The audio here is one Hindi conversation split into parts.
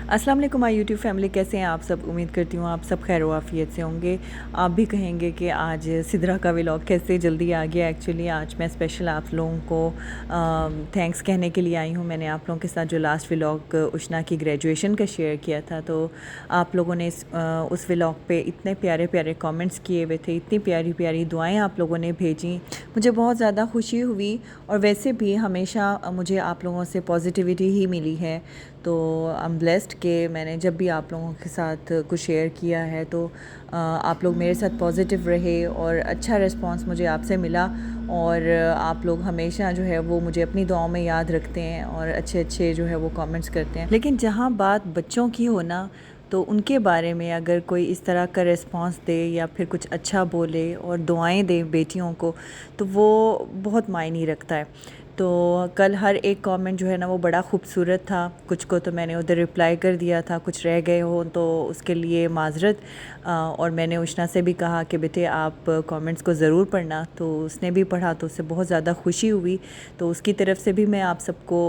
अस्सलाम वालेकुम माय यूट्यूब फैमिली, कैसे हैं आप सब। उम्मीद करती हूँ आप सब खैर आफियत से होंगे। आप भी कहेंगे कि आज सिदरा का व्लॉग कैसे जल्दी आ गया। एक्चुअली आज मैं स्पेशल आप लोगों को थैंक्स कहने के लिए आई हूँ। मैंने आप लोगों के साथ जो लास्ट व्लॉग उष्णा की ग्रेजुएशन का शेयर किया था, तो आप लोगों ने उस व्लॉग पे इतने प्यारे प्यारे कमेंट्स किए हुए थे, इतनी प्यारी प्यारी दुआएं आप लोगों ने भेजी, मुझे बहुत ज़्यादा खुशी हुई। और वैसे भी हमेशा मुझे आप लोगों से पॉजिटिविटी ही मिली है, तो आई एम ब्लेस्ड कि मैंने जब भी आप लोगों के साथ कुछ शेयर किया है तो आप लोग मेरे साथ पॉजिटिव रहे और अच्छा रिस्पांस मुझे आपसे मिला। और आप लोग हमेशा जो है वो मुझे अपनी दुआओं में याद रखते हैं और अच्छे अच्छे जो है वो कमेंट्स करते हैं। लेकिन जहाँ बात बच्चों की हो ना, तो उनके बारे में अगर कोई इस तरह का रिस्पांस दे या फिर कुछ अच्छा बोले और दुआएं दे बेटियों को, तो वो बहुत मायने रखता है। तो कल हर एक कमेंट जो है ना वो बड़ा खूबसूरत था। कुछ को तो मैंने उधर रिप्लाई कर दिया था, कुछ रह गए हो तो उसके लिए माजरत। और मैंने उष्णा से भी कहा कि बेटे आप कमेंट्स को ज़रूर पढ़ना, तो उसने भी पढ़ा, तो उससे बहुत ज़्यादा खुशी हुई। तो उसकी तरफ से भी मैं आप सबको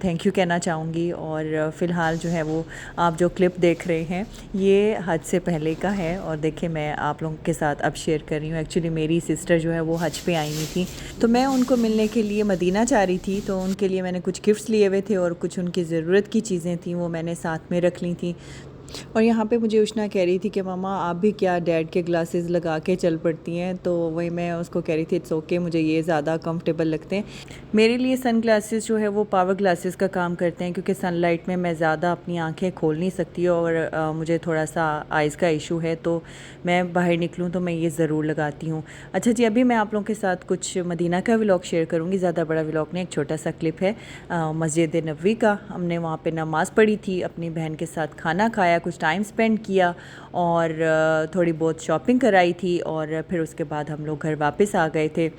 थैंक यू कहना चाहूँगी। और फ़िलहाल जो है वो आप जो क्लिप देख रहे हैं ये हज से पहले का है। और देखिए मैं आप लोगों के साथ अब शेयर कर रही हूँ। एक्चुअली मेरी सिस्टर जो है वो हज पे आई हुई थी, तो मैं उनको मिलने के लिए मदीना चाह रही थी। तो उनके लिए मैंने कुछ गिफ्ट्स लिए हुए थे और कुछ उनकी ज़रूरत की चीज़ें थी वो मैंने साथ में रख ली थी। और यहाँ पे मुझे उष्णा कह रही थी कि मामा आप भी क्या डैड के ग्लासेस लगा के चल पड़ती हैं। तो वही मैं उसको कह रही थी इट्स ओके, मुझे ये ज़्यादा कंफर्टेबल लगते हैं। मेरे लिए सन ग्लासेस जो है वो पावर ग्लासेस का काम करते हैं, क्योंकि सनलाइट में मैं ज़्यादा अपनी आंखें खोल नहीं सकती और मुझे थोड़ा सा आइज़ का इशू है, तो मैं बाहर निकलूँ तो मैं ये ज़रूर लगाती हूँ। अच्छा जी, अभी मैं आप लोगों के साथ कुछ मदीना का व्लॉग शेयर करूँगी। ज़्यादा बड़ा व्लॉग नहीं, एक छोटा सा क्लिप है मस्जिद नबवी का। हमने वहाँ पे नमाज़ पढ़ी थी, अपनी बहन के साथ खाना खाया, कुछ टाइम स्पेंड किया और थोड़ी बहुत शॉपिंग कराई थी। और फिर उसके बाद हम लोग घर वापस आ गए थे।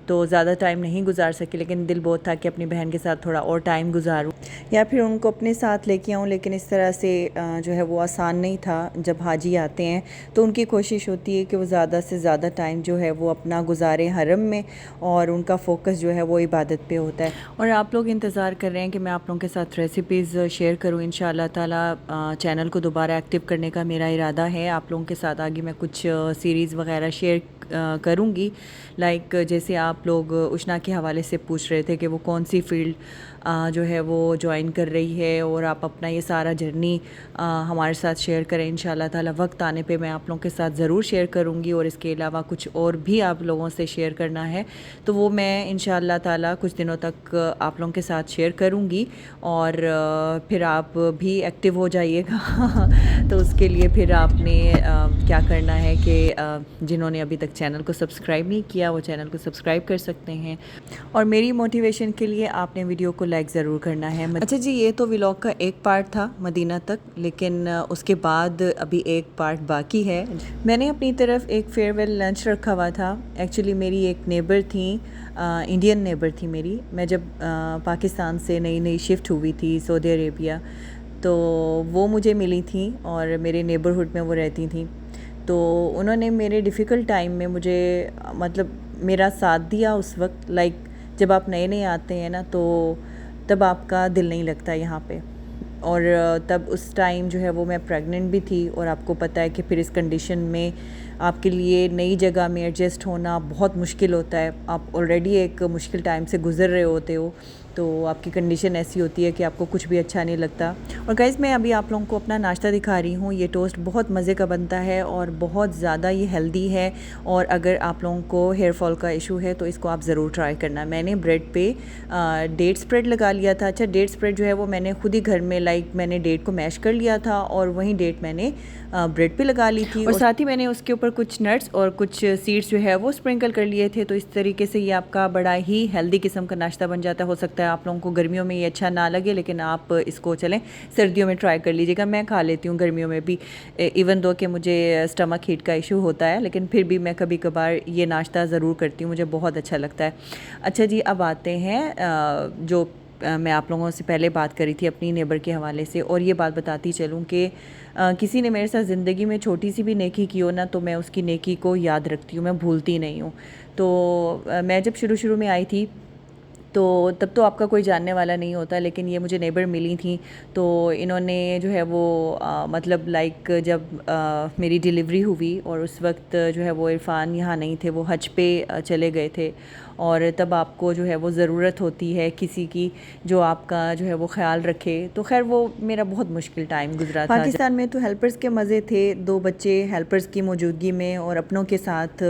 तो ज़्यादा टाइम नहीं गुजार सके, लेकिन दिल बहुत था कि अपनी बहन के साथ थोड़ा और टाइम गुजारूं या फिर उनको अपने साथ लेके आऊं। लेकिन इस तरह से जो है वो आसान नहीं था। जब हाजी आते हैं तो उनकी कोशिश होती है कि वो ज़्यादा से ज़्यादा टाइम जो है वो अपना गुजारें हरम में, और उनका फोकस जो है वो इबादत पे होता है। और आप लोग इंतज़ार कर रहे हैं कि मैं आप लोगों के साथ रेसिपीज़ शेयर करूँ। इंशाअल्लाह ताला चैनल को दोबारा एक्टिव करने का मेरा इरादा है। आप लोगों के साथ आगे मैं कुछ सीरीज़ वगैरह शेयर करूँगी। लाइक जैसे आप लोग उष्णा के हवाले से पूछ रहे थे कि वो कौन सी फील्ड जो है वो ज्वाइन कर रही है, और आप अपना ये सारा जर्नी हमारे साथ शेयर करें। इंशाल्लाह ताला वक्त आने पे मैं आप लोगों के साथ ज़रूर शेयर करूँगी। और इसके अलावा कुछ और भी आप लोगों से शेयर करना है तो वो मैं इंशाल्लाह ताला कुछ दिनों तक आप लोगों के साथ शेयर करूँगी। और फिर आप भी एक्टिव हो जाइएगा तो उसके लिए फिर आपने क्या करना है कि जिन्होंने अभी तक चैनल को सब्सक्राइब नहीं किया वो चैनल को सब्सक्राइब कर सकते हैं। और मेरी मोटिवेशन के लिए आपने वीडियो को लाइक ज़रूर करना है। अच्छा जी, ये तो व्लॉग का एक पार्ट था मदीना तक, लेकिन उसके बाद अभी एक पार्ट बाकी है। मैंने अपनी तरफ एक फेयरवेल लंच रखा हुआ था। एक्चुअली मेरी एक नेबर थी, इंडियन नेबर थी मेरी। मैं जब पाकिस्तान से नई नई शिफ्ट हुई थी सऊदी अरेबिया, तो वो मुझे मिली थी और मेरे नेबरहुड में वो रहती थी। तो उन्होंने मेरे डिफ़िकल्ट टाइम में मुझे मतलब मेरा साथ दिया उस वक्त। लाइक जब आप नए नए आते हैं ना, तो तब आपका दिल नहीं लगता यहाँ पे। और तब उस टाइम जो है वो मैं प्रेग्नेंट भी थी, और आपको पता है कि फिर इस कंडीशन में आपके लिए नई जगह में एडजस्ट होना बहुत मुश्किल होता है। आप ऑलरेडी एक मुश्किल टाइम से गुज़र रहे होते हो, तो आपकी कंडीशन ऐसी होती है कि आपको कुछ भी अच्छा नहीं लगता। और गाइस, मैं अभी आप लोगों को अपना नाश्ता दिखा रही हूँ। ये टोस्ट बहुत मज़े का बनता है और बहुत ज़्यादा ये हेल्दी है। और अगर आप लोगों को हेयर फॉल का इशू है तो इसको आप ज़रूर ट्राई करना। मैंने ब्रेड पे डेट स्प्रेड लगा लिया था। अच्छा, डेट स्प्रेड जो है वो मैंने खुद ही घर में, लाइक मैंने डेट को मैश कर लिया था और वहीं डेट मैंने ब्रेड पे लगा ली थी, और साथ ही मैंने उसके ऊपर कुछ नट्स और कुछ सीड्स जो है वो स्प्रिंकल कर लिए थे। तो इस तरीके से ये आपका बड़ा ही हेल्दी किस्म का नाश्ता बन जाता है। हो सकता है आप लोगों को गर्मियों में ये अच्छा ना लगे, लेकिन आप इसको चलें सर्दियों में ट्राई कर लीजिएगा। मैं खा लेती हूँ गर्मियों में भी, इवन दो कि मुझे स्टमक हीट का इशू होता है, लेकिन फिर भी मैं कभी कभार ये नाश्ता ज़रूर करती हूँ, मुझे बहुत अच्छा लगता है। अच्छा जी, अब आते हैं जो मैं आप लोगों से पहले बात करी थी अपनी नेबर के हवाले से। और ये बात बताती चलूँ कि किसी ने मेरे साथ ज़िंदगी में छोटी सी भी नेकी की हो ना, तो मैं उसकी नेकी को याद रखती हूँ, मैं भूलती नहीं हूँ। तो मैं जब शुरू शुरू में आई थी तो तब तो आपका कोई जानने वाला नहीं होता, लेकिन ये मुझे नेबर मिली थी। तो इन्होंने जो है वो मतलब लाइक जब मेरी डिलीवरी हुई और उस वक्त जो है वो इरफ़ान यहाँ नहीं थे, वो हज पे चले गए थे। और तब आपको जो है वो ज़रूरत होती है किसी की जो आपका जो है वो ख़्याल रखे। तो खैर वो मेरा बहुत मुश्किल टाइम गुजरा था। पाकिस्तान में तो हेल्पर्स के मज़े थे, 2 बच्चे हेल्पर्स की मौजूदगी में और अपनों के साथ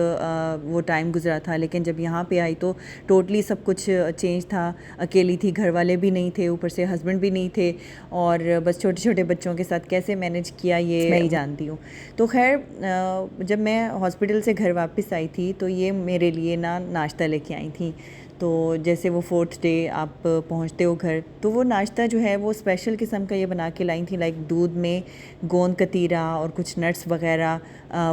वो टाइम गुजरा था। लेकिन जब यहाँ पे आई तो टोटली सब कुछ चेंज था। अकेली थी, घर वाले भी नहीं थे, ऊपर से हस्बैंड भी नहीं थे, और बस छोटे छोटे बच्चों के साथ कैसे मैनेज किया ये मैं ही जानती हूँ। तो खैर जब मैं हॉस्पिटल से घर वापस आई थी तो ये मेरे लिए ना नाश्ता लेके आई थी। तो जैसे वो 4th डे आप पहुँचते हो घर, तो वो नाश्ता जो है वो स्पेशल किस्म का ये बना के लाई थी, लाइक दूध में गोंद कतीरा और कुछ नट्स वगैरह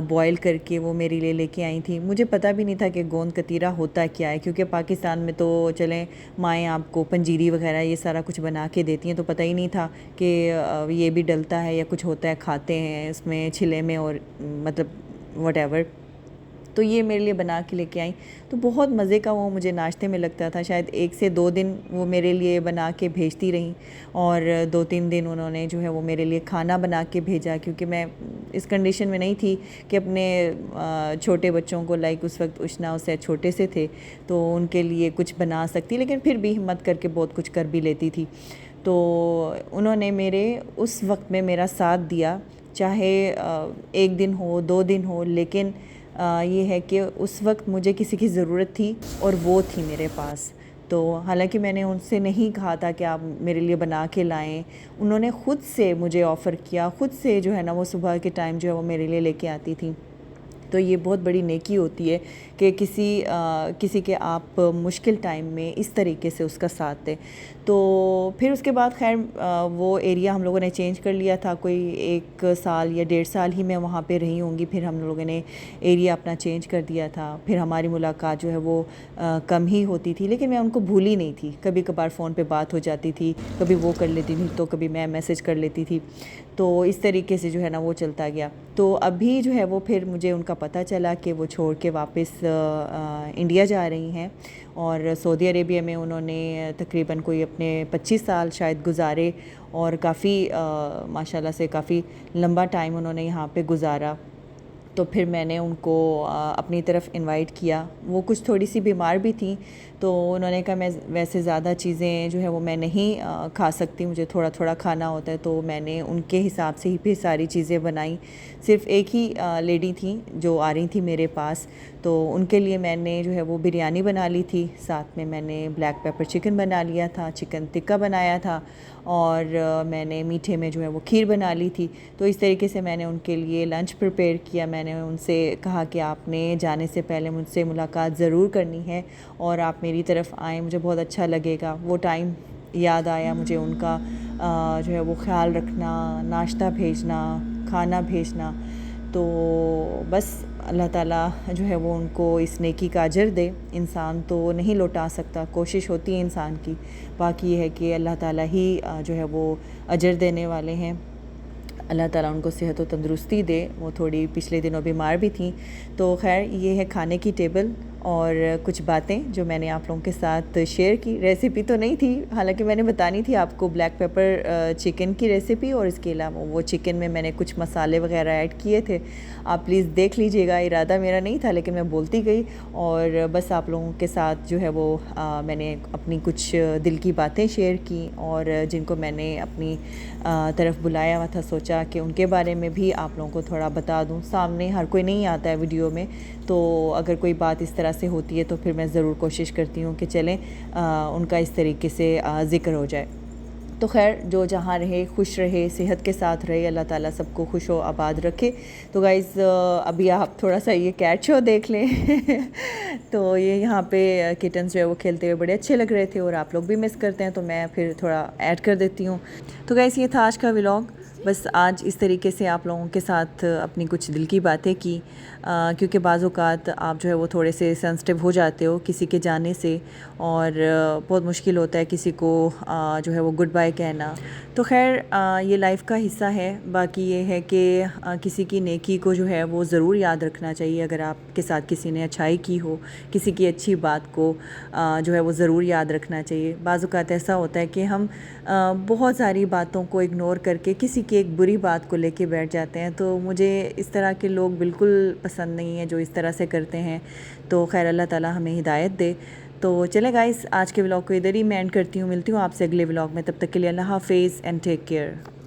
बॉयल करके वो मेरे लिए लेके आई थी। मुझे पता भी नहीं था कि गोंद कतीरा होता क्या है, क्योंकि पाकिस्तान में तो चलें माएँ आपको पंजीरी वगैरह ये सारा कुछ बना के देती हैं, तो पता ही नहीं था कि ये भी डलता है या कुछ होता है, खाते हैं इसमें छिले में और मतलब वटेवर। तो ये मेरे लिए बना के लेके आई, तो बहुत मज़े का वो मुझे नाश्ते में लगता था। शायद 1 से 2 दिन वो मेरे लिए बना के भेजती रहीं, और 2-3 दिन उन्होंने जो है वो मेरे लिए खाना बना के भेजा, क्योंकि मैं इस कंडीशन में नहीं थी कि अपने छोटे बच्चों को, लाइक उस वक्त उशना उससे छोटे से थे, तो उनके लिए कुछ बना सकती, लेकिन फिर भी हिम्मत करके बहुत कुछ कर भी लेती थी। तो उन्होंने मेरे उस वक्त में मेरा साथ दिया, चाहे 1 दिन हो 2 दिन हो, लेकिन ये है कि उस वक्त मुझे किसी की ज़रूरत थी और वो थी मेरे पास। तो हालांकि मैंने उनसे नहीं कहा था कि आप मेरे लिए बना के लाएं, उन्होंने ख़ुद से मुझे ऑफ़र किया, ख़ुद से जो है ना वो सुबह के टाइम जो है वो मेरे लिए लेके आती थी। तो ये बहुत बड़ी नेकी होती है कि किसी के आप मुश्किल टाइम में इस तरीके से उसका साथ दें। तो फिर उसके बाद खैर वो एरिया हम लोगों ने चेंज कर लिया था, कोई 1 साल या 1.5 साल ही मैं वहाँ पे रही होंगी, फिर हम लोगों ने एरिया अपना चेंज कर दिया था। फिर हमारी मुलाकात जो है वो कम ही होती थी, लेकिन मैं उनको भूली नहीं थी। कभी कभार फ़ोन पे बात हो जाती थी, कभी वो कर लेती थी तो कभी मैं मैसेज कर लेती थी। तो इस तरीके से जो है ना वो चलता गया। तो अभी जो है वो फिर मुझे उनका पता चला कि वो छोड़ के वापस इंडिया जा रही हैं, और सऊदी अरेबिया में उन्होंने तकरीबन कोई अपने 25 साल शायद गुजारे, और काफ़ी माशाल्लाह से काफ़ी लंबा टाइम उन्होंने यहाँ पे गुजारा। तो फिर मैंने उनको अपनी तरफ इनवाइट किया। वो कुछ थोड़ी सी बीमार भी थी, तो उन्होंने कहा मैं वैसे ज़्यादा चीज़ें जो है वो मैं नहीं खा सकती, मुझे थोड़ा थोड़ा खाना होता है। तो मैंने उनके हिसाब से ही फिर सारी चीज़ें बनाई। सिर्फ़ एक ही लेडी थी जो आ रही थी मेरे पास, तो उनके लिए मैंने जो है वो बिरयानी बना ली थी, साथ में मैंने ब्लैक पेपर चिकन बना लिया था, चिकन टिक्का बनाया था, और मैंने मीठे में जो है वो खीर बना ली थी। तो इस तरीके से मैंने उनके लिए लंच प्रिपेयर किया। मैंने उनसे कहा कि आपने जाने से पहले मुझसे मुलाकात ज़रूर करनी है और आप मेरी तरफ आएँ, मुझे बहुत अच्छा लगेगा। वो टाइम याद आया मुझे उनका, जो है वो ख़्याल रखना, नाश्ता भेजना, खाना भेजना। तो बस अल्लाह ताला जो है वो उनको इस नेकी का अजर दे। इंसान तो नहीं लौटा सकता, कोशिश होती है इंसान की, बाकी ये है कि अल्लाह ताला ही जो है वो अजर देने वाले हैं। अल्लाह ताला उनको सेहत और तंदुरुस्ती दे। वो थोड़ी पिछले दिनों बीमार भी थी। तो खैर ये है खाने की टेबल और कुछ बातें जो मैंने आप लोगों के साथ शेयर की। रेसिपी तो नहीं थी, हालांकि मैंने बतानी थी आपको ब्लैक पेपर चिकन की रेसिपी, और इसके अलावा वो चिकन में मैंने कुछ मसाले वगैरह ऐड किए थे। आप प्लीज़ देख लीजिएगा, इरादा मेरा नहीं था लेकिन मैं बोलती गई, और बस आप लोगों के साथ जो है वो मैंने अपनी कुछ दिल की बातें शेयर की, और जिनको मैंने अपनी तरफ बुलाया हुआ था सोचा कि उनके बारे में भी आप लोगों को थोड़ा बता दूं। सामने हर कोई नहीं आता है वीडियो में, तो अगर कोई बात इस तरह से होती है तो फिर मैं ज़रूर कोशिश करती हूँ कि चलें उनका इस तरीके से ज़िक्र हो जाए। तो खैर जो जहाँ रहे खुश रहे, सेहत के साथ रहे, अल्लाह ताला सबको खुश व आबाद रखे। तो गाइज़ अभी आप थोड़ा सा ये कैट शो देख लें तो ये यहाँ पे किटन्स जो है वो खेलते हुए बड़े अच्छे लग रहे थे, और आप लोग भी मिस करते हैं, तो मैं फिर थोड़ा ऐड कर देती हूँ। तो गाइज़ ये था आज का व्लॉग। बस आज इस तरीके से आप लोगों के साथ अपनी कुछ दिल की बातें की, क्योंकि बाज़ औक़ात आप जो है वो थोड़े से सेंसिटिव हो जाते हो किसी के जाने से, और बहुत मुश्किल होता है किसी को जो है वो गुड बाय कहना। तो खैर ये लाइफ का हिस्सा है। बाकी ये है कि किसी की नेकी को जो है वो ज़रूर याद रखना चाहिए। अगर आपके साथ किसी ने अच्छाई की हो, किसी की अच्छी बात को जो है वो ज़रूर याद रखना चाहिए। बाज़ औक़ात ऐसा होता है कि हम बहुत सारी बातों को इग्नोर करके किसी की एक बुरी बात को लेके बैठ जाते हैं। तो मुझे इस तरह के लोग बिल्कुल पसंद नहीं है जो इस तरह से करते हैं। तो खैर अल्लाह ताला हमें हिदायत दे। तो चले गाइस, आज के व्लॉग को इधर ही मैं एंड करती हूँ। मिलती हूँ आपसे अगले व्लॉग में। तब तक के लिए अल्लाह हाफ़िज़ एंड टेक केयर।